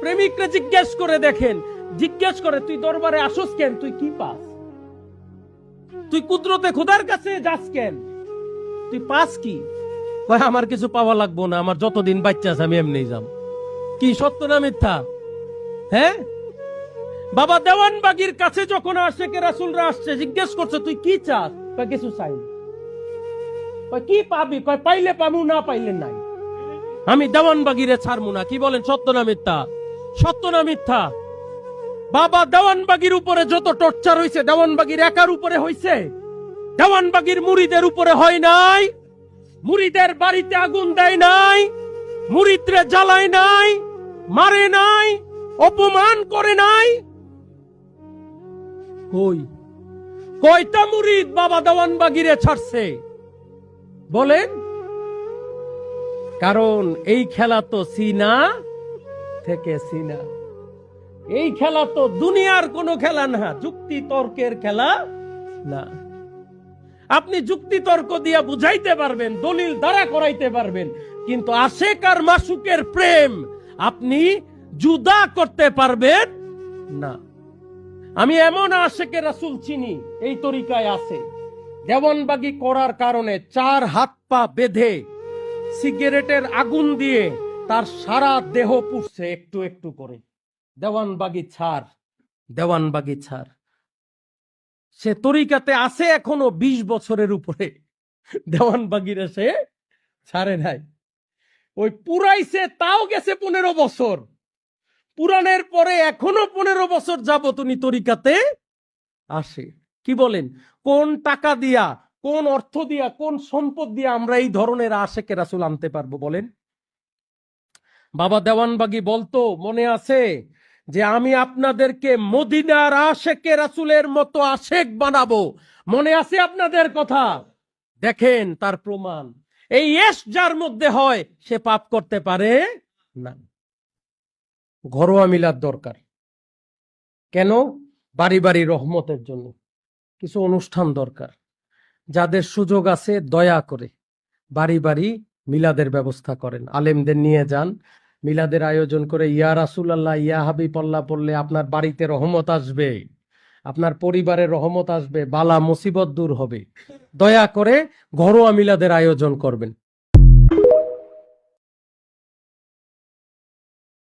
প্রেমিকরে জিজ্ঞেস করে দেখেন, জিজ্ঞেস করে তুই দরবারে আসস কেন, তুই কি পাস? তুই কুদরতে খোদার কাছে যাস কেন, তুই পাস কি? কয় আমার কিছু পাওয়া লাগবো না, আমার যতদিন বাচ্চা আছে আমি এমনি যাম। কি সত্য না মিথ্যা? হ্যাঁ, বাবা দেওয়ানবাগীর কাছে যখন আশেকে রাসূলরা আসছে, জিজ্ঞেস করছে তুই কি চাস? কয় কিছু চাই না। কয় কি পাবি? কয় পাইলে পামু, না পাইলে নাই। আমি দেওয়ানবাগীরে ছাড়মু না। কি বলেন, সত্য না মিথ্যা? সত্য না মিথ্যা? বাবা দেওয়ানবাগীর উপরে যত টর্চার হইছে, দেওয়ানবাগীর একার উপরে হইছে? দেওয়ানবাগীর মুরিদের উপরে হয় নাই? মুরিদের বাড়িতে আগুন দেয় নাই? মুরিদরে জ্বালায় নাই? মারে নাই? অপমান করে নাই? কই কয়টা মুরিদ বাবা দেওয়ানবাগীরে ছাড়ছে বলেন? কারণ এই খেলা তো সিনা থেকে সিনা। এই খেলা তো দুনিয়ার কোনো খেলা না, যুক্তি তর্কের খেলা না। আপনি যুক্তি তর্ক দিয়া বুঝাইতে পারবেন, দলিল দ্বারা করাইতে পারবেন, কিন্তু আশেক আর মাসুকের প্রেম আপনি জুদা করতে পারবেন না। আমি এমন আশেকে রাসূল চিনি, এই তরিকায় আছে, দেওয়ানবাগী করার কারণে 4 হাত পা বেঁধে সিগারেটের আগুন দিয়ে তার সারা দেহ পুড়ছে একটু একটু করে। দেওয়ানবাগী ছাড়, দেওয়ানবাগী ছাড়। সে তরিকাতে আছে এখনো 20 বছরের উপরে, দেওয়ানবাগীর সে ছাড়ে নাই। ওই পুরাইছে, তাও গেছে 15 বছর। পুরানের পরে এখনো 15 বছর যাবত উনি তরিকাতে আসে। কি বলেন, কোন টাকা দিয়া, কোন অর্থ দিয়া, কোন সম্পদ দিয়া আমরা এই ধরনের আশেকে রাসূল আনতে পারবো বলেন? বাবা দেওয়ানবাগী বলতো, মনে আছে, যে আমি আপনাদেরকে মদিনার আশেকে রাসূলের মতো আশেক বানাবো। মনে আছে আপনাদের কথা? দেখেন তার প্রমাণ। এই এশ যার মধ্যে হয় সে পাপ করতে পারে না। ঘরোয়া মিলাদ দরকার কেন? বাড়ি বাড়ি রহমতের জন্য কিছু অনুষ্ঠান দরকার। যাদের সুযোগ আছে দয়া করে বাড়ি বাড়ি মিলাদের ব্যবস্থা করেন, আলেমদের নিয়ে যান, মিলাদের আয়োজন করে ইয়া রাসূলুল্লাহ ইয়া হাবিবাল্লাহ পড়লে আপনার বাড়িতে রহমত আসবে, আপনার পরিবারে রহমত আসবে, বালা মুসিবত দূর হবে। দয়া করে ঘরোয়া মিলাদের আয়োজন করবেন।